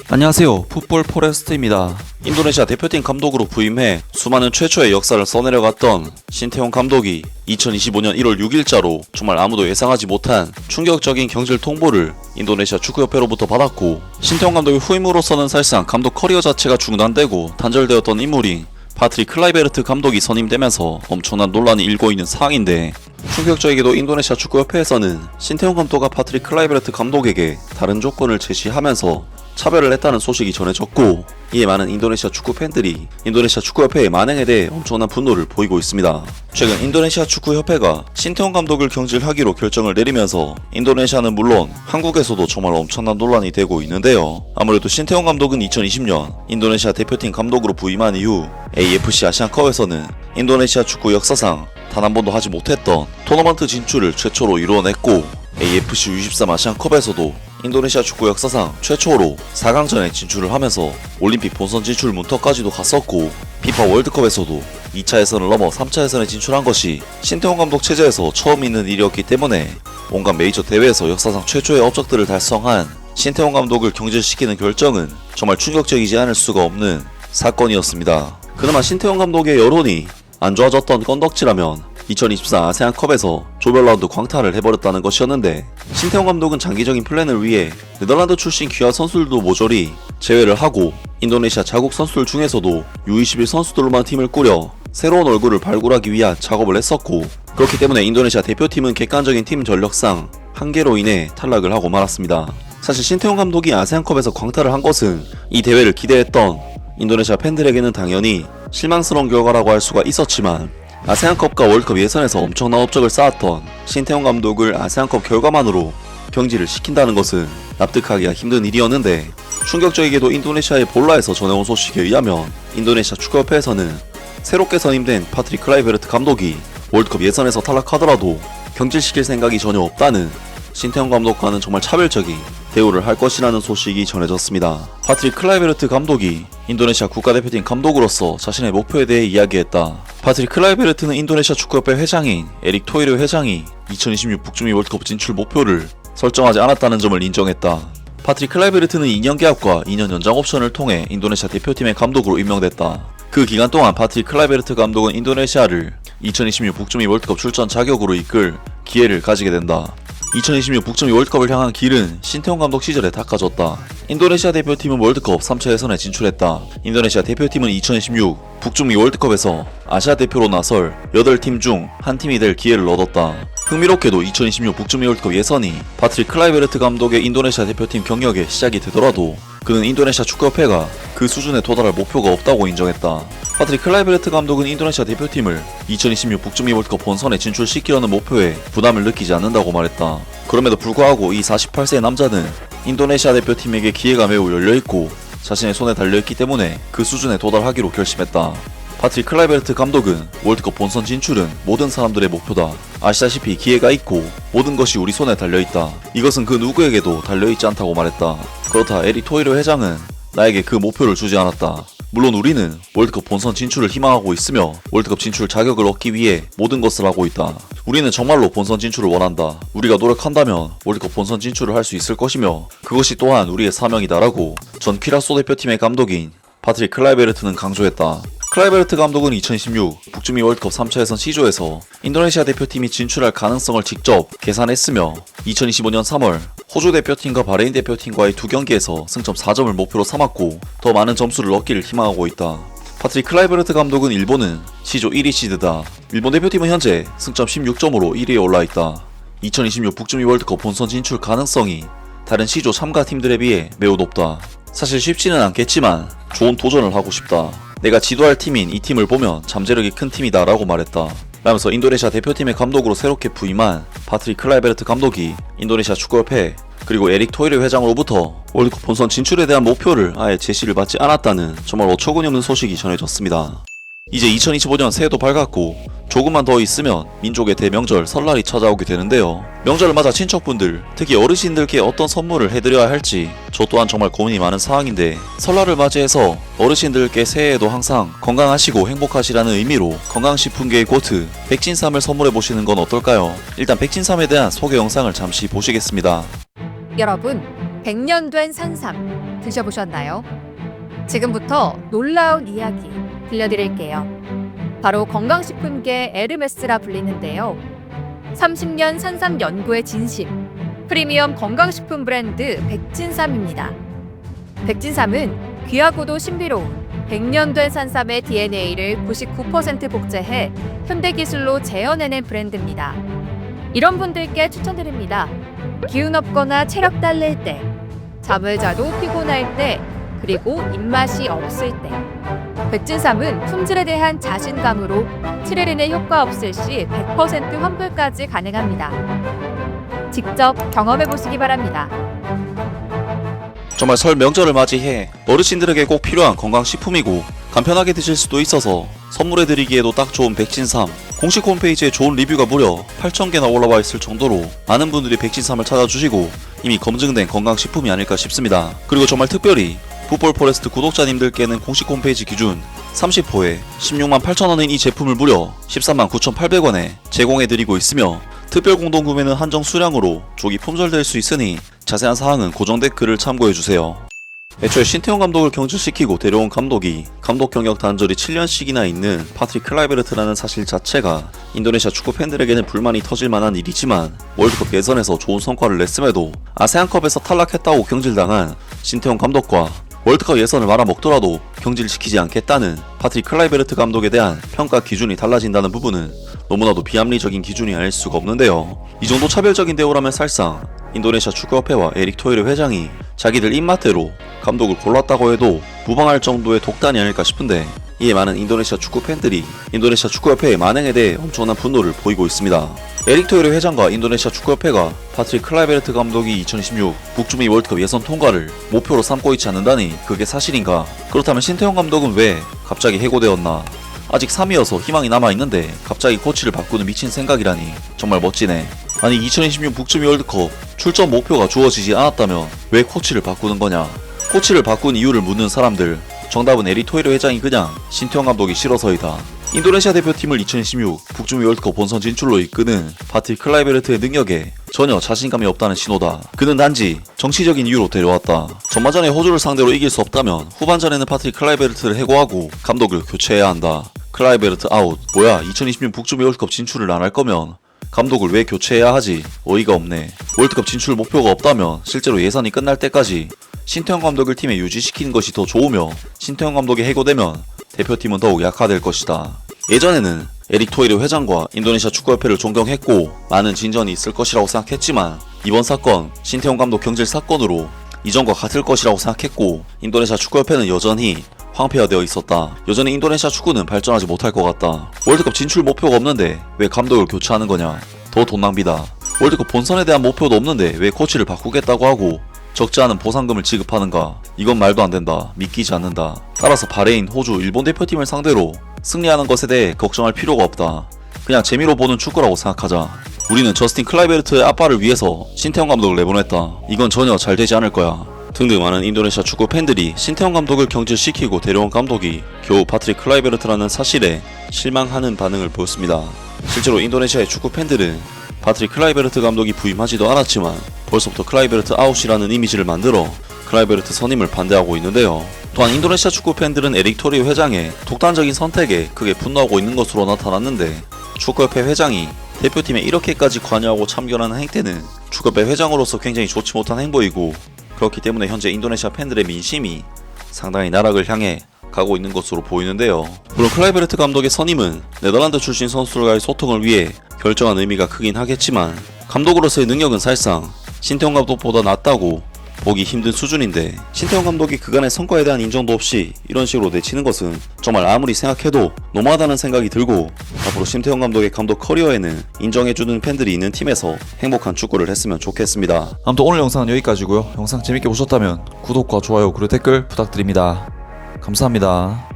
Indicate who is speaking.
Speaker 1: 안녕하세요, 풋볼 포레스트입니다. 인도네시아 대표팀 감독으로 부임해 수많은 최초의 역사를 써내려갔던 신태용 감독이 2025년 1월 6일자로 정말 아무도 예상하지 못한 충격적인 경질 통보를 인도네시아 축구협회로부터 받았고, 신태용 감독의 후임으로서는 사실상 감독 커리어 자체가 중단되고 단절되었던 인물이 파트릭 클라이베르트 감독이 선임되면서 엄청난 논란이 일고 있는 상황인데, 충격적이게도 인도네시아 축구협회에서는 신태용 감독과 파트릭 클라이베르트 감독에게 다른 조건을 제시하면서 차별을 했다는 소식이 전해졌고, 이에 많은 인도네시아 축구 팬들이 인도네시아 축구협회의 만행에 대해 엄청난 분노를 보이고 있습니다. 최근 인도네시아 축구협회가 신태용 감독을 경질하기로 결정을 내리면서 인도네시아는 물론 한국에서도 정말 엄청난 논란이 되고 있는데요. 아무래도 신태용 감독은 2020년 인도네시아 대표팀 감독으로 부임한 이후 AFC 아시안컵에서는 인도네시아 축구 역사상 단 한 번도 하지 못했던 토너먼트 진출을 최초로 이루어냈고, AFC U23 아시안컵에서도 인도네시아 축구 역사상 최초로 4강전에 진출을 하면서 올림픽 본선 진출 문턱까지도 갔었고, 피파 월드컵에서도 2차 예선을 넘어 3차 예선에 진출한 것이 신태용 감독 체제에서 처음 있는 일이었기 때문에 온갖 메이저 대회에서 역사상 최초의 업적들을 달성한 신태용 감독을 경질시키는 결정은 정말 충격적이지 않을 수가 없는 사건이었습니다. 그나마 신태용 감독의 여론이 안 좋아졌던 건덕지라면 2024 아세안컵에서 조별 라운드 광탈을 해버렸다는 것이었는데, 신태용 감독은 장기적인 플랜을 위해 네덜란드 출신 귀화 선수들도 모조리 제외를 하고 인도네시아 자국 선수들 중에서도 U21 선수들로만 팀을 꾸려 새로운 얼굴을 발굴하기 위한 작업을 했었고, 그렇기 때문에 인도네시아 대표팀은 객관적인 팀 전력상 한계로 인해 탈락을 하고 말았습니다. 사실 신태용 감독이 아세안컵에서 광탈을 한 것은 이 대회를 기대했던 인도네시아 팬들에게는 당연히 실망스러운 결과라고 할 수가 있었지만, 아세안컵과 월드컵 예선에서 엄청난 업적을 쌓았던 신태용 감독을 아세안컵 결과만으로 경질을 시킨다는 것은 납득하기가 힘든 일이었는데, 충격적이게도 인도네시아의 볼라에서 전해온 소식에 의하면 인도네시아 축구협회에서는 새롭게 선임된 파트릭 클라이베르트 감독이 월드컵 예선에서 탈락하더라도 경질시킬 생각이 전혀 없다는, 신태용 감독과는 정말 차별적인 대우를 할 것이라는 소식이 전해졌습니다. 파트릭 클라이베르트 감독이 인도네시아 국가대표팀 감독으로서 자신의 목표에 대해 이야기했다. 파트릭 클라이베르트는 인도네시아 축구협회 회장인 에릭 토이르 회장이 2026 북중미 월드컵 진출 목표를 설정하지 않았다는 점을 인정했다. 파트릭 클라이베르트는 2년 계약과 2년 연장 옵션을 통해 인도네시아 대표팀의 감독으로 임명됐다. 그 기간 동안 파트릭 클라이베르트 감독은 인도네시아를 2026 북중미 월드컵 출전 자격으로 이끌 기회를 가지게 된다. 2026 북중미 월드컵을 향한 길은 신태용 감독 시절에 닦아졌다. 인도네시아 대표팀은 월드컵 3차 예선에 진출했다. 인도네시아 대표팀은 2026 북중미 월드컵에서 아시아 대표로 나설 8팀 중 한 팀이 될 기회를 얻었다. 흥미롭게도 2026 북중미 월드컵 예선이 파트릭 클라이베르트 감독의 인도네시아 대표팀 경력의 시작이 되더라도 그는 인도네시아 축구협회가 그 수준에 도달할 목표가 없다고 인정했다. 파트릭 클라이베르트 감독은 인도네시아 대표팀을 2026 북중미 월드컵 본선에 진출시키려는 목표에 부담을 느끼지 않는다고 말했다. 그럼에도 불구하고 이 48세의 남자는 인도네시아 대표팀에게 기회가 매우 열려있고 자신의 손에 달려있기 때문에 그 수준에 도달하기로 결심했다. 파트릭 클라이베르트 감독은 월드컵 본선 진출은 모든 사람들의 목표다. 아시다시피 기회가 있고 모든 것이 우리 손에 달려있다. 이것은 그 누구에게도 달려있지 않다고 말했다. 그렇다 에릭 토이르 회장은 나에게 그 목표를 주지 않았다. 물론 우리는 월드컵 본선 진출을 희망하고 있으며 월드컵 진출 자격을 얻기 위해 모든 것을 하고 있다. 우리는 정말로 본선 진출을 원한다. 우리가 노력한다면 월드컵 본선 진출을 할 수 있을 것이며 그것이 또한 우리의 사명이다라고 전 퀴라소 대표팀의 감독인 파트릭 클라이베르트는 강조했다. 클라이베르트 감독은 2016 북중미 월드컵 3차 예선 C조에서 인도네시아 대표팀이 진출할 가능성을 직접 계산했으며 2025년 3월 호주 대표팀과 바레인 대표팀과의 두 경기에서 승점 4점을 목표로 삼았고 더 많은 점수를 얻기를 희망하고 있다. 파트릭 클라이베르트 감독은 일본은 C조 1위 시드다. 일본 대표팀은 현재 승점 16점으로 1위에 올라있다. 2026 북중미 월드컵 본선 진출 가능성이 다른 C조 참가 팀들에 비해 매우 높다. 사실 쉽지는 않겠지만 좋은 도전을 하고 싶다. 내가 지도할 팀인 이 팀을 보면 잠재력이 큰 팀이다 라고 말했다. 라면서 인도네시아 대표팀의 감독으로 새롭게 부임한 파트릭 클라이베르트 감독이 인도네시아 축구협회 그리고 에릭 토이르 회장으로부터 월드컵 본선 진출에 대한 목표를 아예 제시를 받지 않았다는 정말 어처구니 없는 소식이 전해졌습니다. 이제 2025년 새해도 밝았고 조금만 더 있으면 민족의 대명절 설날이 찾아오게 되는데요. 명절을 맞아 친척분들, 특히 어르신들께 어떤 선물을 해드려야 할지 저 또한 정말 고민이 많은 상황인데, 설날을 맞이해서 어르신들께 새해에도 항상 건강하시고 행복하시라는 의미로 건강식품계의 고트 백진삼을 선물해보시는 건 어떨까요? 일단 백진삼에 대한 소개 영상을 잠시 보시겠습니다.
Speaker 2: 여러분, 100년 된 산삼 드셔보셨나요? 지금부터 놀라운 이야기 들려드릴게요. 바로 건강식품계 에르메스라 불리는데요. 30년 산삼 연구의 진심, 프리미엄 건강식품 브랜드 백진삼입니다. 백진삼은 귀하고도 신비로운 100년 된 산삼의 DNA를 99% 복제해 현대기술로 재현해낸 브랜드입니다. 이런 분들께 추천드립니다. 기운 없거나 체력 딸릴 때, 잠을 자도 피곤할 때, 그리고 입맛이 없을 때. 백진삼은 품질에 대한 자신감으로 7일이내 효과 없을 시 100% 환불까지 가능합니다. 직접 경험해보시기 바랍니다.
Speaker 1: 정말 설 명절을 맞이해 어르신들에게 꼭 필요한 건강식품이고 간편하게 드실 수도 있어서 선물해드리기에도 딱 좋은 백진삼. 공식 홈페이지에 좋은 리뷰가 무려 8,000개나 올라와 있을 정도로 많은 분들이 백진삼을 찾아주시고 이미 검증된 건강식품이 아닐까 싶습니다. 그리고 정말 특별히 풋볼 포레스트 구독자님들께는 공식 홈페이지 기준 30호에 16만 8천원인 이 제품을 무려 13만 9,800원에 제공해드리고 있으며 특별 공동구매는 한정 수량으로 조기 품절될 수 있으니 자세한 사항은 고정 댓글을 참고해주세요. 애초에 신태용 감독을 경질시키고 데려온 감독이 감독 경력 단절이 7년씩이나 있는 파트릭 클라이베르트라는 사실 자체가 인도네시아 축구 팬들에게는 불만이 터질 만한 일이지만 월드컵 예선에서 좋은 성과를 냈음에도 아세안컵에서 탈락했다고 경질당한 신태용 감독과 월드컵 예선을 말아먹더라도 경질시키지 않겠다는 파트릭 클라이베르트 감독에 대한 평가 기준이 달라진다는 부분은 너무나도 비합리적인 기준이 아닐 수가 없는데요. 이 정도 차별적인 대우라면 사실상 인도네시아 축구협회와 에릭 토이레 회장이 자기들 입맛대로 감독을 골랐다고 해도 무방할 정도의 독단이 아닐까 싶은데 이에 많은 인도네시아 축구 팬들이 인도네시아 축구협회의 만행에 대해 엄청난 분노를 보이고 있습니다. 에릭 토이레 회장과 인도네시아 축구협회가 파트릭 클라이베르트 감독이 2016 북중미 월드컵 예선 통과를 목표로 삼고 있지 않는다니 그게 사실인가? 그렇다면 신태용 감독은 왜 갑자기 해고되었나? 아직 3위여서 희망이 남아있는데 갑자기 코치를 바꾸는 미친 생각이라니 정말 멋지네. 아니 2026 북중미 월드컵 출전 목표가 주어지지 않았다면 왜 코치를 바꾸는 거냐? 코치를 바꾼 이유를 묻는 사람들, 정답은 에릭 토이레 회장이 그냥 신태용 감독이 싫어서이다. 인도네시아 대표팀을 2026 북중미 월드컵 본선 진출로 이끄는 파트릭 클라이베르트의 능력에 전혀 자신감이 없다는 신호다. 그는 단지 정치적인 이유로 데려왔다. 전반전에 호주를 상대로 이길 수 없다면 후반전에는 파트릭 클라이베르트를 해고하고 감독을 교체해야 한다. 클라이베르트 아웃. 뭐야, 2026 북중미 월드컵 진출을 안 할 거면 감독을 왜 교체해야 하지? 어이가 없네. 월드컵 진출 목표가 없다면 실제로 예선이 끝날 때까지 신태용 감독을 팀에 유지시키는 것이 더 좋으며 신태용 감독이 해고되면 대표팀은 더욱 약화될 것이다. 예전에는 에릭 토이레 회장과 인도네시아 축구협회를 존경했고 많은 진전이 있을 것이라고 생각했지만 이번 사건, 신태용 감독 경질 사건으로 이전과 같을 것이라고 생각했고 인도네시아 축구협회는 여전히 황폐화되어 있었다. 여전히 인도네시아 축구는 발전하지 못할 것 같다. 월드컵 진출 목표가 없는데 왜 감독을 교체하는 거냐? 더 돈 낭비다. 월드컵 본선에 대한 목표도 없는데 왜 코치를 바꾸겠다고 하고 적지 않은 보상금을 지급하는가? 이건 말도 안 된다. 믿기지 않는다. 따라서 바레인, 호주, 일본 대표팀을 상대로 승리하는 것에 대해 걱정할 필요가 없다. 그냥 재미로 보는 축구라고 생각하자. 우리는 저스틴 클라이베르트의 아빠를 위해서 신태용 감독을 내보냈다. 이건 전혀 잘 되지 않을 거야. 등등 많은 인도네시아 축구 팬들이 신태용 감독을 경질시키고 데려온 감독이 겨우 파트릭 클라이베르트라는 사실에 실망하는 반응을 보였습니다. 실제로 인도네시아의 축구 팬들은 파트릭 클라이베르트 감독이 부임하지도 않았지만 벌써부터 클라이베르트 아웃이라는 이미지를 만들어 클라이베르트 선임을 반대하고 있는데요. 또한 인도네시아 축구 팬들은 에릭 토이레 회장의 독단적인 선택에 크게 분노하고 있는 것으로 나타났는데 축구협회 회장이 대표팀에 이렇게까지 관여하고 참견하는 행태는 축구협회 회장으로서 굉장히 좋지 못한 행보이고 그렇기 때문에 현재 인도네시아 팬들의 민심이 상당히 나락을 향해 가고 있는 것으로 보이는데요. 물론 클라이베르트 감독의 선임은 네덜란드 출신 선수들과의 소통을 위해 결정한 의미가 크긴 하겠지만 감독으로서의 능력은 사실상 신태용 감독보다 낫다고 보기 힘든 수준인데 신태용 감독이 그간의 성과에 대한 인정도 없이 이런 식으로 내치는 것은 정말 아무리 생각해도 너무하다는 생각이 들고 앞으로 신태용 감독의 감독 커리어에는 인정해주는 팬들이 있는 팀에서 행복한 축구를 했으면 좋겠습니다. 아무튼 오늘 영상은 여기까지고요. 영상 재밌게 보셨다면 구독과 좋아요 그리고 댓글 부탁드립니다. 감사합니다.